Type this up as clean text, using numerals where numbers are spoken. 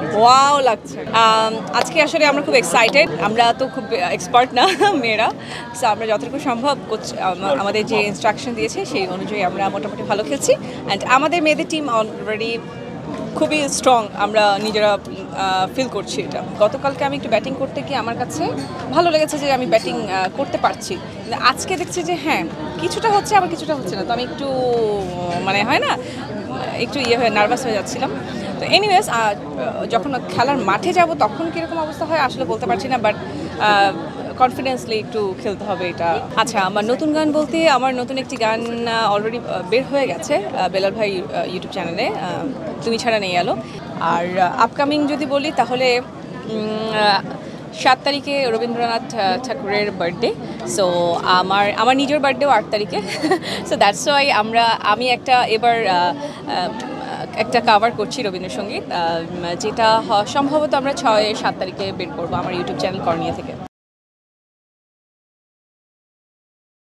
Wow লাগছে। আজকে আসলে আমরা খুব এক্সাইটেড। আমরা তো খুব এক্সপার্ট না মেয়েরা, সো আমরা যতটুকু সম্ভব আমাদের যে ইনস্ট্রাকশন দিয়েছে সেই অনুযায়ী আমরা মোটামুটি ভালো খেলছি। অ্যান্ড আমাদের মেয়েদের টিম অলরেডি খুবই স্ট্রং, আমরা নিজেরা ফিল করছি এটা। গতকালকে আমি একটু ব্যাটিং করতে গিয়ে আমার কাছে ভালো লেগেছে যে আমি ব্যাটিং করতে পারছি। আজকে দেখছি যে হ্যাঁ কিছুটা হচ্ছে আবার কিছুটা হচ্ছে না, তো আমি একটু মানে হয় না একটু হয়ে নার্ভাস হয়ে যাচ্ছিলাম। তো এনিওয়েজ যখন খেলার মাঠে যাব তখন কীরকম অবস্থা হয় আসলে বলতে পারছি না, বাট কনফিডেন্সলি একটু খেলতে হবে এটা। আচ্ছা, আমার নতুন গান বলতে আমার নতুন একটি গান অলরেডি বের হয়ে গেছে বেলাল ভাই ইউটিউব চ্যানেলে, তুমি ছাড়া নেই আলো। আর আপকামিং যদি বলি তাহলে 7 তারিখে রবীন্দ্রনাথ ঠাকুরের বার্থডে, সো আমার নিজের বার্থডেও 8 তারিখে, সো দ্যাটস ওয়াই আমি এবার একটা কাভার করছি রবীন্দ্রসঙ্গীত, যেটা সম্ভবত আমরা 6-7 তারিখে বের করবো আমার ইউটিউব চ্যানেল কর্নিয়া থেকে।